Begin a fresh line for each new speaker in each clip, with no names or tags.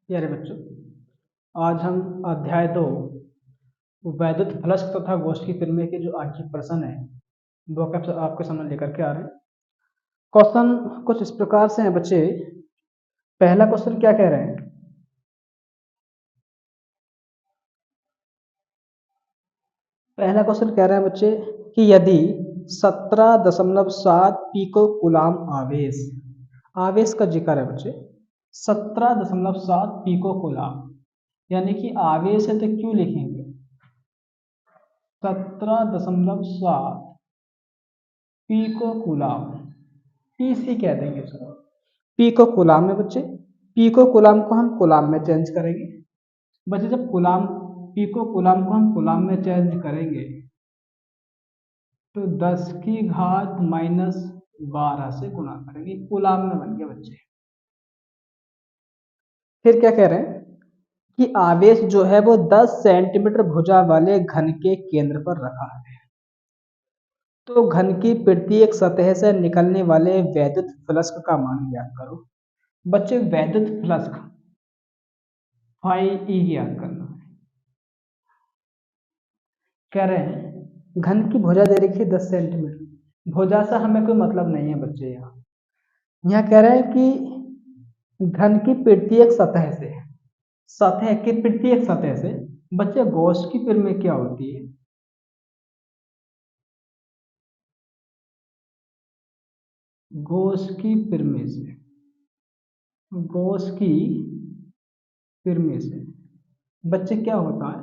प्यारे बच्चों, आज हम अध्याय 2 वैद्युत फ्लक्स तथा गोष्ठी प्रमेय के जो आज के प्रश्न है वो आपके सामने लेकर के आ रहे हैं। क्वेश्चन कुछ इस प्रकार से हैं बच्चे। पहला क्वेश्चन क्या कह रहे हैं? पहला क्वेश्चन कह रहे हैं बच्चे कि यदि 17.7 पिको कूलाम आवेश आवेश का जिक्र है बच्चे, 17.7 पिको कूलाम, यानी कि आवेश है तो क्यों लिखेंगे 17.7 पिको कूलाम, पीसी कह देंगे इसको। पिको कूलाम में बच्चे, पिको कूलाम को हम कूलाम में चेंज करेंगे। बच्चे जब कूलाम पिको कूलाम को हम कूलाम में चेंज करेंगे तो 10 की घात माइनस 12 से गुणा करेंगे, कूलाम में बन गया बच्चे। फिर क्या कह रहे हैं कि आवेश जो है वो 10 सेंटीमीटर भुजा वाले घन के केंद्र पर रखा है। तो घन की प्रत्येक सतह से निकलने वाले वैद्युत फ्लक्स का मान ज्ञात करो। बच्चे वैद्युत फ्लक्स फाई ई ज्ञात करना है। कह रहे हैं घन की भुजा दे रखी है 10 सेंटीमीटर। भुजा से हमें कोई मतलब नहीं है बच्चे। यहाँ कह रहे हैं कि घन की प्रत्येक सतह से, सतह की प्रत्येक सतह से बच्चे गॉस की प्रमेय क्या होती है? गॉस की प्रमेय से, गॉस की प्रमेय से बच्चे क्या होता है?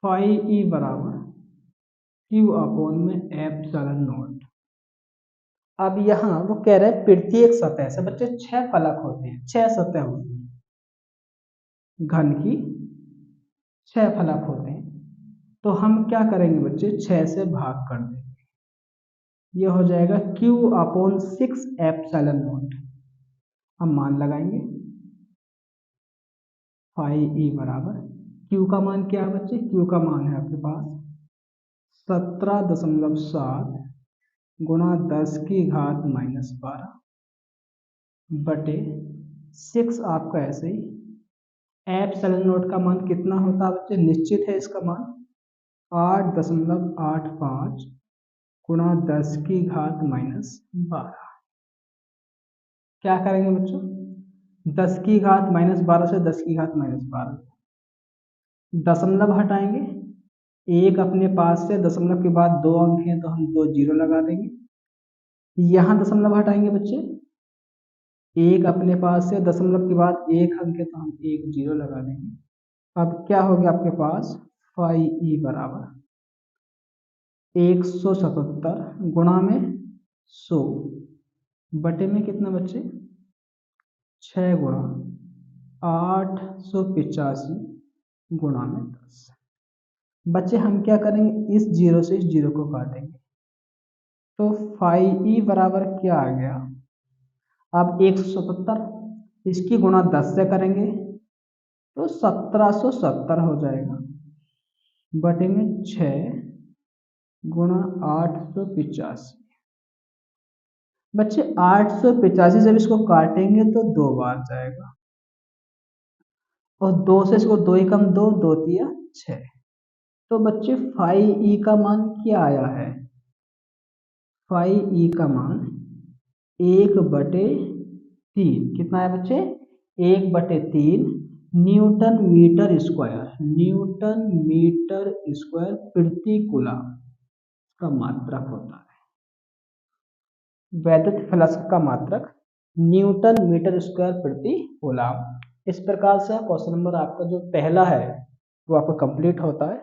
फाई ई बराबर क्यू अपॉन में एप्सिलॉन नॉट। अब यहाँ वो कह रहे हैं प्रत्येक सतह से बच्चे 6 फलक होते हैं, 6 सतह होती है घन की, 6 फलक होते हैं। तो हम क्या करेंगे बच्चे, 6 से भाग कर देंगे, ये हो जाएगा Q अपॉन 6 एप्सिलॉन नॉट। हम मान लगाएंगे फाई ई बराबर Q का मान क्या है बच्चे? Q का मान है आपके पास 17.7 गुणा 10 की घात माइनस 12 बटे 6 आपका ऐसे ही। एप्सिलॉन नॉट का मान कितना होता है बच्चे? निश्चित है इसका मान 8.85 गुणा 10 की घात माइनस 12। क्या करेंगे बच्चों? 10 की घात माइनस 12 से 10 की घात माइनस 12 दशमलव हटाएंगे, एक अपने पास से, दशमलव के बाद 2 अंक हैं तो हम 2 जीरो लगा देंगे। यहाँ दशमलव हटाएंगे बच्चे, एक अपने पास से, दशमलव के बाद 1 अंक है तो हम 1 जीरो लगा देंगे। अब क्या हो गया आपके पास? फाई ई बराबर 177 गुणा में 100 बटे में कितना बच्चे? 6 गुणा 885 गुणा में 10। बच्चे हम क्या करेंगे, इस जीरो से इस जीरो को काटेंगे तो फाई ई बराबर क्या आ गया? अब 177 इसकी गुणा 10 से करेंगे तो 1770 हो जाएगा बटे में 6 गुणा 885। बच्चे 885 जब इसको काटेंगे तो 2 बार जाएगा और 2 से इसको 2 ही कम 2, 2 तिया 6। तो बच्चे फाई ई का मान क्या आया है? फाई ई का मान 1/3 कितना है बच्चे? 1/3 newton meter square, newton meter square प्रति कूलम का मात्रक होता है। वैद्युत फ्लक्स का मात्रक न्यूटन मीटर स्क्वायर प्रति कूलम। इस प्रकार से क्वेश्चन नंबर आपका जो पहला है वो आपका कंप्लीट होता है।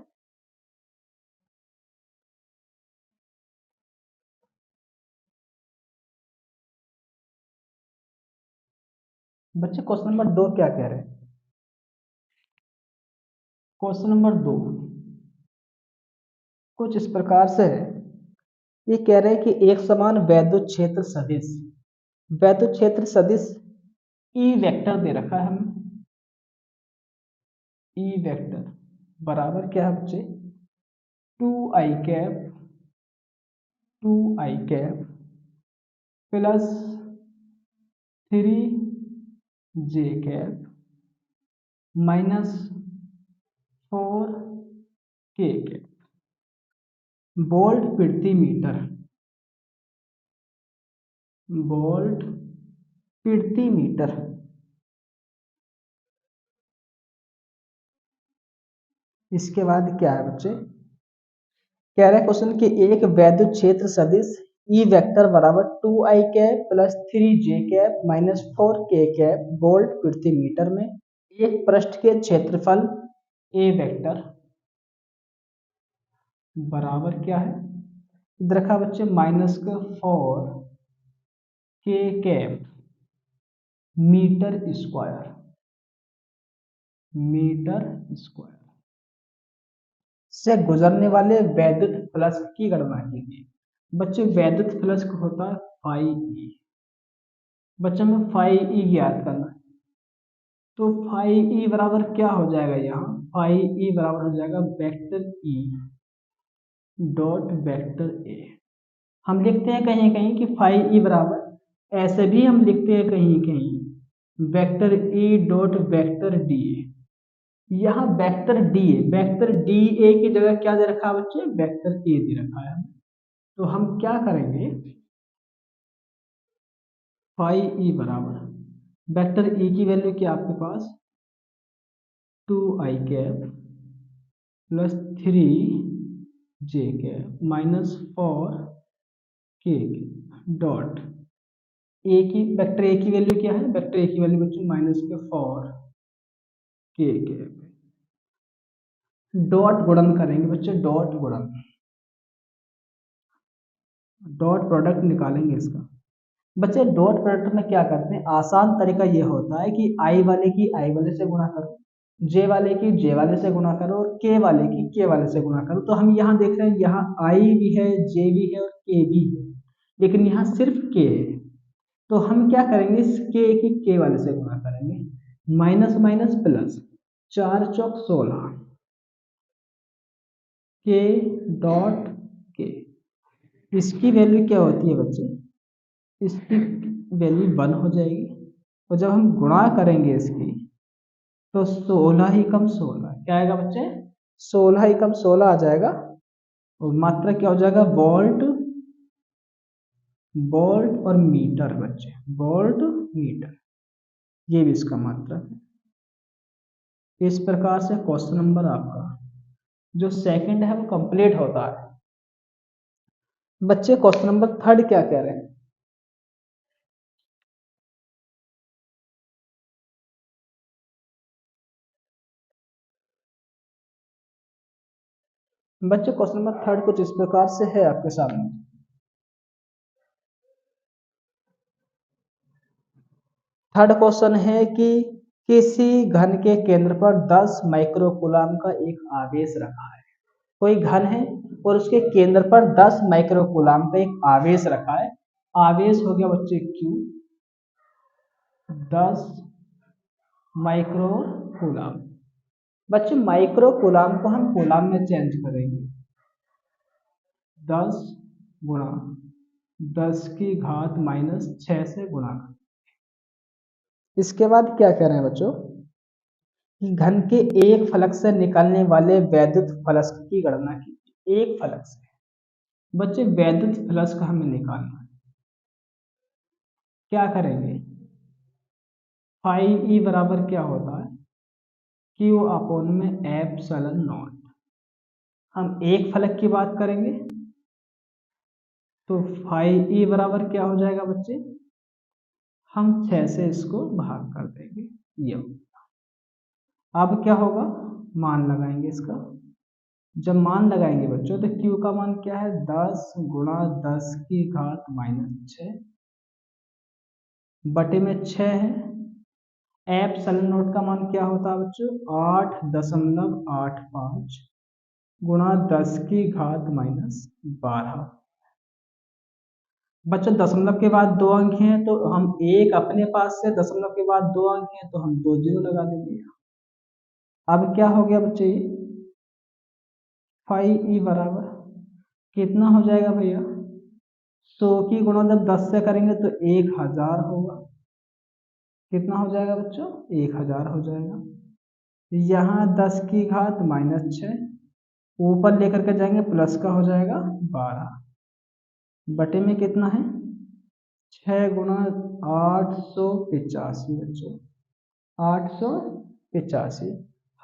बच्चे क्वेश्चन नंबर 2 क्या कह रहे हैं? क्वेश्चन नंबर 2 कुछ इस प्रकार से है। ये कह रहे हैं कि एक समान वैद्युत क्षेत्र सदिश, वैद्युत क्षेत्र सदिश ई वेक्टर दे रखा है हमें। ई वेक्टर बराबर क्या है बच्चे? 2i कैप प्लस 3 जे कैप माइनस 4 के कैप वोल्ट प्रति मीटर, वोल्ट प्रति मीटर। इसके बाद क्या है बच्चे, कह रहे क्वेश्चन कि एक वैद्युत क्षेत्र सदिश ई वेक्टर बराबर 2i cap plus 3j cap minus 4k cap volt प्रति मीटर में एक पृष्ठ के क्षेत्रफल ए वेक्टर बराबर क्या है, इधर रखा बच्चे माइनस का 4k cap meter square, meter square से गुजरने वाले वैद्युत फ्लक्स की गणना कीजिए। बच्चे वैद्युत फ्लक्स होता है फाई ई, बच्चों में फाई ई ज्ञात करना है, तो फाई ई बराबर क्या हो जाएगा, यहाँ फाई ई बराबर हो जाएगा vector E dot vector A. हम लिखते हैं कहीं कहीं कि फाई ई बराबर, ऐसे भी हम लिखते हैं कहीं कहीं vector E dot vector D A. यहाँ vector D A, vector D A की जगह क्या दे रखा है बच्चे, वेक्टर ए दे रखा है। तो हम क्या करेंगे, फाई ई बराबर वेक्टर ई की वैल्यू क्या आपके पास 2i cap plus 3j cap minus 4k dot A की, वेक्टर ए की वैल्यू क्या है, वेक्टर ए की वैल्यू बच्चों माइनस के 4k कैप, डॉट गुणन करेंगे बच्चे, डॉट गुणन, डॉट प्रोडक्ट निकालेंगे इसका। बच्चे डॉट प्रोडक्ट में क्या करते हैं, आसान तरीका ये होता है कि आई वाले की आई वाले से गुणा करो, जे वाले की जे वाले से गुणा करो और के वाले की के वाले से गुणा करो। तो हम यहाँ देख रहे हैं, यहाँ आई भी है, जे भी है और के भी है, लेकिन यहाँ सिर्फ के है। तो हम क्या करेंगे, इस के की के वाले से गुणा करेंगे, माइनस माइनस प्लस, 4 चौक 16 के डॉट के। इसकी वैल्यू क्या होती है बच्चे, इसकी वैल्यू 1 हो जाएगी, और जब हम गुणा करेंगे इसकी तो 16 ही कम 16 क्या आएगा बच्चे, 16 ही कम 16 आ जाएगा, और मात्रा क्या हो जाएगा वोल्ट, वोल्ट और मीटर बच्चे, वोल्ट मीटर, ये भी इसका मात्रा है। इस प्रकार से क्वेश्चन नंबर आपका जो सेकंड है वो कंप्लीट होता है। बच्चे क्वेश्चन नंबर थर्ड क्या कह रहे हैं, बच्चे क्वेश्चन नंबर थर्ड कुछ इस प्रकार से है आपके सामने। थर्ड क्वेश्चन है कि किसी घन के केंद्र पर 10 माइक्रोकूलम का एक आवेश रखा है। कोई घन है और उसके केंद्र पर 10 माइक्रोकूलम का एक आवेश रखा है। आवेश हो गया बच्चे Q, 10 माइक्रोकूलम। बच्चे माइक्रोकूलम को हम कूलम में चेंज करेंगे, 10 गुणा 10 की घात माइनस 6 से गुणा। इसके बाद क्या कह रहे हैं बच्चों कि घन के एक फलक से निकलने वाले वैद्युत फ्लक्स की गणना की। एक फलक से बच्चे वैद्युत फ्लक्स का हमें निकालना है, क्या करेंगे, फाई ई बराबर क्या होता है, क्यू अपॉन में एप्सिलॉन नॉट। हम एक फलक की बात करेंगे तो फाई ई बराबर क्या हो जाएगा बच्चे, हम 6 से इसको भाग कर देंगे, ये अब क्या होगा, मान लगाएंगे इसका। जब मान लगाएंगे बच्चों तो Q का मान क्या है, 10 गुणा 10 की घात माइनस 6 बटे में 6 है। एप्सिलॉन नॉट का मान क्या होता है बच्चों, 8.85 गुणा 10 की घात माइनस 12। बच्चों दशमलव के बाद 2 अंक हैं तो हम एक अपने पास से, दशमलव के बाद 2 अंक हैं तो हम 2 जीरो लगा देंगे। अब क्या हो गया बच्चे, फाई ई बराबर कितना हो जाएगा भैया, 100 की गुणा जब 10 से करेंगे तो 1000 होगा, कितना हो जाएगा बच्चों, 1000 हो जाएगा। यहाँ 10 की घात -6, ऊपर लेकर के जाएंगे प्लस का हो जाएगा 12, बटे में कितना है 6 गुणा 885 बच्चों, 885।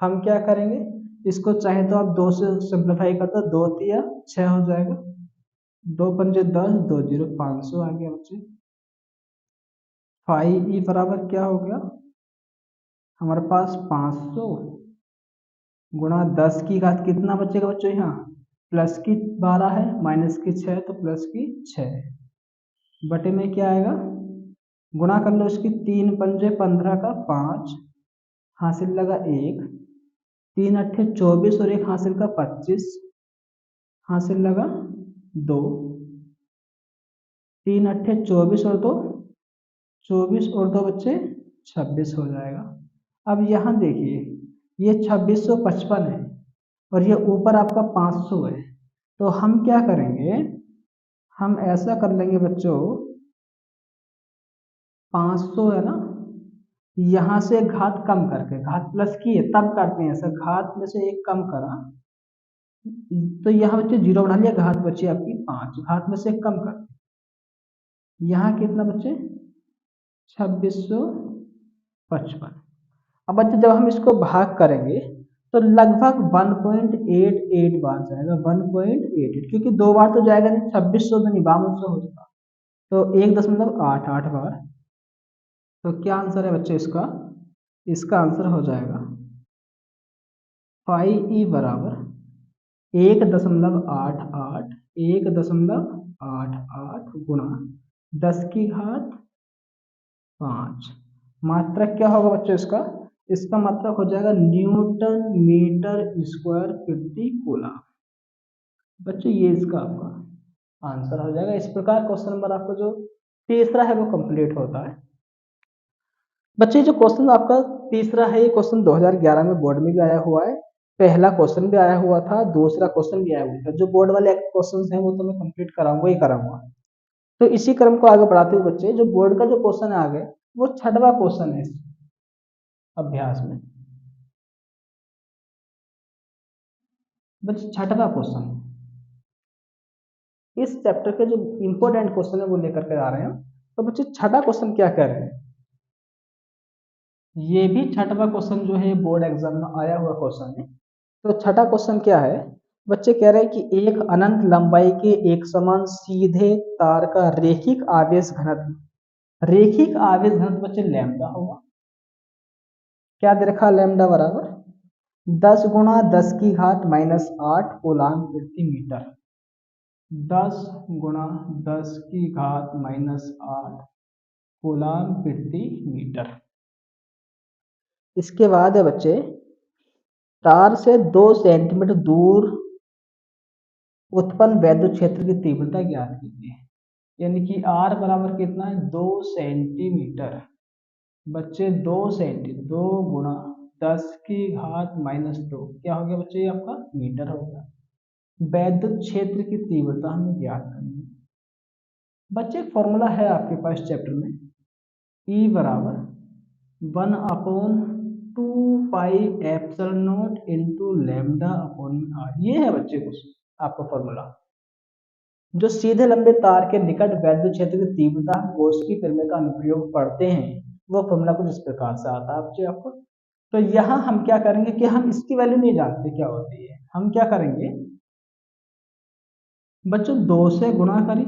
हम क्या करेंगे, इसको चाहे तो आप 2 से सिंप्लीफाई कर दो, 2 तिया 6 हो जाएगा, 2 पंजे 10, 2 जीरो 500 आ गया बच्चे। फाइव ई बराबर क्या हो गया हमारे पास 500 गुणा 10 की घात कितना बचेगा बच्चों, यहाँ प्लस की 12 है, माइनस की 6 तो प्लस की 6, बटे में क्या आएगा, गुणा कर लो इसकी, 3 पंजे 15 का 5, हासिल लगा 1, 3 अट्ठे 24 और 1 हासिल का 25, हासिल लगा 2, 3 अट्ठे 24 और 2 24 और 2 बच्चे 26 हो जाएगा। अब यहाँ देखिए ये 2655 है और ये ऊपर आपका 500 है, तो हम क्या करेंगे, हम ऐसा कर लेंगे बच्चों, 500 है ना, यहाँ से घात कम करके, घात प्लस की है तब करते हैं ऐसा, घात में से एक कम करा तो यहाँ बच्चे 0 बढ़ा लिया, घात बची आपकी 5, घात में से एक कम कर, यहाँ कितना बच्चे 2655। अब बच्चे जब हम इसको भाग करेंगे तो लगभग 1.88 बार जाएगा, 1.88, क्योंकि 2 बार तो जाएगा नहीं, 2600 तो नहीं 5200 हो जाएगा, तो 1.88 बार। तो क्या आंसर है बच्चे इसका, इसका आंसर हो जाएगा 5e बराबर 1.88, 1.88 गुणा 10 की घात 5। मात्रक क्या होगा बच्चों इसका, इसका मात्रक हो जाएगा न्यूटन मीटर स्क्वायर प्रति कूलम। बच्चों ये इसका आपका आंसर हो जाएगा। इस प्रकार क्वेश्चन नंबर आपका जो तीसरा है वो कंप्लीट होता है। बच्चे जो क्वेश्चन आपका तीसरा है, ये क्वेश्चन 2011 में बोर्ड में भी आया हुआ है, पहला क्वेश्चन भी आया हुआ था, दूसरा क्वेश्चन भी आया हुआ था। जो बोर्ड वाले क्वेश्चन हैं वो तो मैं कंप्लीट कराऊंगा ही कराऊंगा। तो इसी क्रम को आगे बढ़ाते हुए बच्चे, जो बोर्ड का जो क्वेश्चन है आगे, वो 6वां क्वेश्चन है इस अभ्यास में। बच्चे 6वां क्वेश्चन इस चैप्टर के जो इंपॉर्टेंट क्वेश्चन है वो लेकर के आ रहे हैं। तो बच्चे 6वां क्वेश्चन क्या कह रहे हैं, ये भी 6वां क्वेश्चन जो है बोर्ड एग्जाम में आया हुआ क्वेश्चन है। तो 6वां क्वेश्चन क्या है, बच्चे कह रहे हैं कि एक अनंत लंबाई के एक समान सीधे तार का रैखिक आवेश घनत्व, रैखिक आवेश घनत्व बच्चे लैम्डा होगा। क्या दे रखा, लैम्डा बराबर 10 गुणा 10 की घात -8 कूलाम प्रति मीटर, 10 गुणा 10 की घात -8 कूलाम प्रति मीटर। इसके बाद है बच्चे, तार से 2 सेंटीमीटर दूर उत्पन्न वैद्युत क्षेत्र की तीव्रता ज्ञात कीजिए। यानी कि R बराबर कितना है 2 सेंटीमीटर। बच्चे 2 सेंटीमीटर, 2 गुणा 10 की घात -2 क्या हो गया बच्चे, ये आपका मीटर हो गया। वैद्युत क्षेत्र की तीव्रता हमें ज्ञात करनी है। बच्चे फॉर्मूला है आपके पास चैप्टर में, E बराबर 1/2πε0 इंटू लैम्डा अपॉन R। ये है बच्चे कुछ आपका फॉर्मूला। जो सीधे लंबे तार के निकट वैद्युत क्षेत्र की तीव्रता हम गोस्की प्रमेय का अनुप्रयोग पढ़ते हैं, वो फॉर्मूला कुछ इस प्रकार से आता है बच्चे आपको। तो यहाँ हम क्या करेंगे कि हम इसकी वैल्यू नहीं जानते क्या होती है, हम क्या करेंगे बच्चों 2 से गुणा करें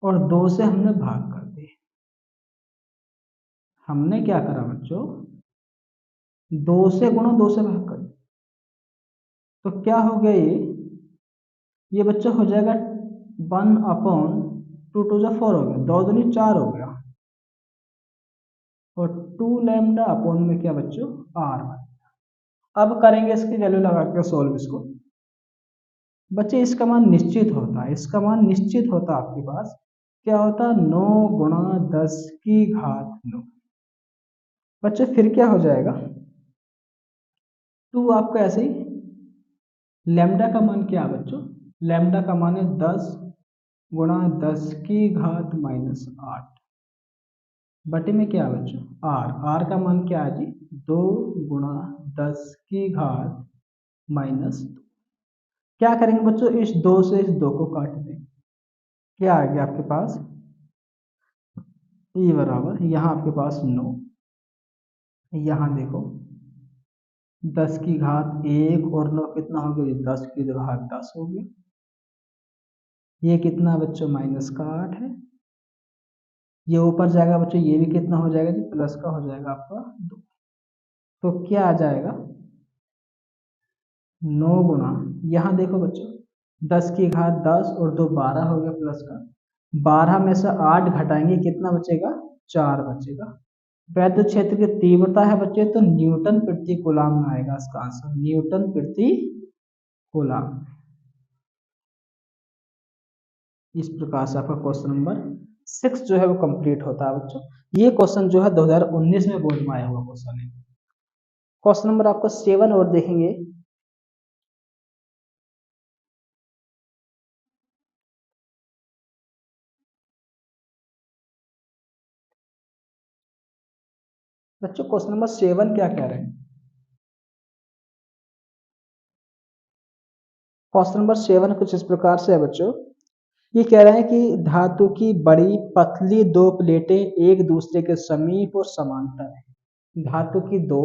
और 2 से हमने भाग कर दिए। हमने क्या करा बच्चों, 2 से गुणा 2 से भाग कर दिया, तो क्या हो गया ये बच्चों हो जाएगा 1/2 हो गया, 2 दूनी 4 हो गया, और 2 लैम्डा अपॉन में क्या बच्चों R। अब करेंगे इसकी वैल्यू लगा के सोल्व इसको। बच्चे इसका मान निश्चित होता है, इसका मान निश्चित होता है आपके पास क्या होता है 9 गुणा 10 की घात 9। बच्चे फिर क्या हो जाएगा 2 आपका ऐसे ही, लैम्डा का मान क्या है बच्चों, लैम्डा का मान है 10 गुणा 10 की घात -8। बटे में क्या है बच्चों, आर। आर का मान क्या है जी, 2 × 10⁻²। क्या करेंगे बच्चों, इस 2 से इस 2 को काट देंगे। क्या आ गया आपके पास, ई बराबर, यहाँ आपके पास 9, यहाँ देखो 10⁻1 और 9 कितना हो गया, 10⁻10 हो गया। ये कितना बच्चों, -8 है। ये ऊपर जाएगा बच्चों, ये भी कितना हो जाएगा जी, प्लस का हो जाएगा आपका 2। तो क्या आ जाएगा, 9 गुना, यहाँ देखो बच्चों 10⁻10 और 2 12 हो गया प्लस का, 12 में से 8 घटाएंगे कितना बचेगा, 4 बचेगा। वैद्युत क्षेत्र की तीव्रता है बच्चे तो न्यूटन प्रति कूलाम में आएगा इसका आंसर, न्यूटन प्रति कूलाम। इस प्रकार से आपका क्वेश्चन नंबर 6 जो है वो कंप्लीट होता है बच्चों। ये क्वेश्चन जो है 2019 में बोर्ड में आया हुआ क्वेश्चन है। क्वेश्चन नंबर आपका 7 और देखेंगे। बच्चों क्वेश्चन नंबर 7 क्या कह रहे हैं, क्वेश्चन नंबर 7 कुछ इस प्रकार से है बच्चों। ये कह रहे हैं कि धातु की बड़ी पतली 2 प्लेटें एक दूसरे के समीप और समांतर है। धातु की 2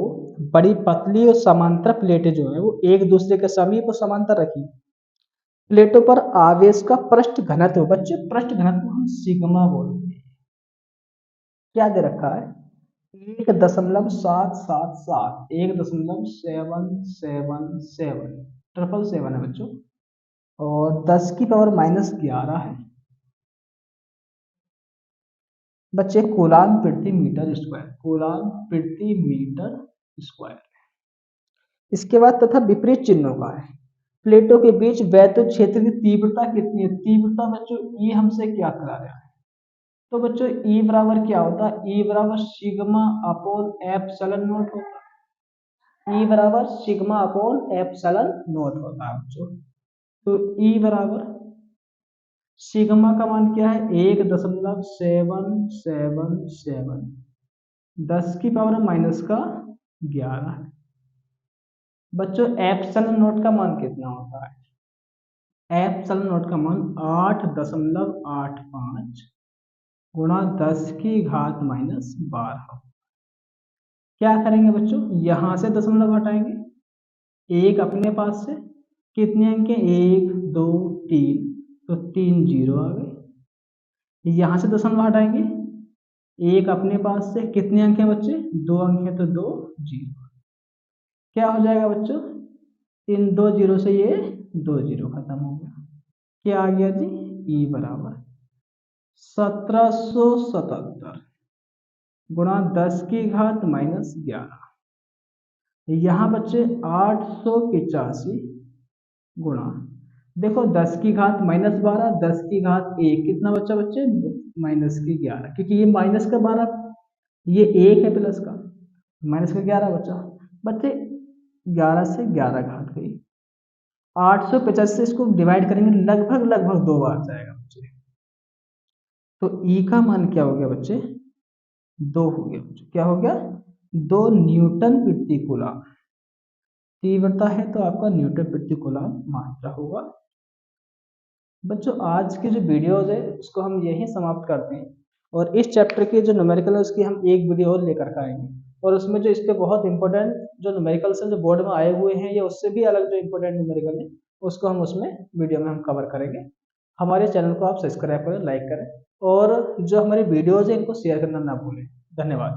बड़ी पतली और समांतर प्लेटें जो है वो एक दूसरे के समीप और समांतर रखी। प्लेटों पर आवेश का पृष्ठ घनत्व, बच्चे पृष्ठ घनत्व हम सिग्मा बोलते हैं। क्या दे रखा है, 1.777, 1.777, 777 है बच्चों, और 10⁻⁻11 है बच्चे, कूलाम प्रति मीटर स्क्वायर, कूलाम प्रति मीटर स्क्वायर। इसके बाद तथा विपरीत चिन्हों का है। प्लेटों के बीच वैद्युत क्षेत्र की तीव्रता कितनी है, तीव्रता बच्चों ये हमसे क्या करा रहा है, तो बच्चों ई बराबर क्या होता है, ई बराबर सिग्मा अपॉन एप्सिलॉन नॉट होता है। ई बराबर सिग्मा अपॉन एप्सिलॉन नॉट होता है बच्चों। तो ई बराबर सिग्मा का मान क्या है, 1.777, 10⁻⁻11 है बच्चों। एप्सिलॉन नॉट का मान कितना होता है, एप्सिलॉन नॉट का मान 8.85 गुणा 10⁻⁻12। क्या करेंगे बच्चों, यहां से दशमलव हटाएंगे, एक अपने पास से, कितने अंक है, 1 2 3, तो 3 जीरो आ गए। यहां से दशमलव हटाएंगे, एक अपने पास से, कितने अंक है बच्चे, 2 अंक है, तो 2 जीरो। क्या हो जाएगा बच्चों, इन 2 जीरो से ये 2 जीरो खत्म हो गया। क्या आ गया जी, ई बराबर 1777 गुणा 10⁻⁻11। यहाँ बच्चे 885 गुणा, देखो 10⁻−12, 10⁻1 कितना बच्चा बच्चे, -11, क्योंकि ये माइनस का 12, ये 1 है प्लस का, -11 बच्चा बच्चे, 11 से 11 घात गई, 885 से इसको डिवाइड करेंगे लगभग लगभग 2 बार जाएगा बच्चे। तो ई का मान क्या हो गया बच्चे, 2 हो गया बच्चे, क्या हो गया, 2 न्यूटन प्रति कूलम। तीव्रता है तो आपका न्यूटन प्रति कूलम मात्रा होगा। बच्चों आज की जो वीडियोज है उसको हम यहीं समाप्त करते हैं, और इस चैप्टर के जो न्यूमेरिकल है उसकी हम एक वीडियो और लेकर के आएंगे, और उसमें जो इसके बहुत इंपॉर्टेंट जो न्यूमेरिकल्स हैं जो बोर्ड में आए हुए हैं या उससे भी अलग जो इंपॉर्टेंट न्यूमेरिकल है उसको हम उसमें वीडियो में हम कवर करेंगे। हमारे चैनल को आप सब्सक्राइब करें, लाइक करें, और जो हमारी वीडियोज है इनको शेयर करना ना भूलें। धन्यवाद।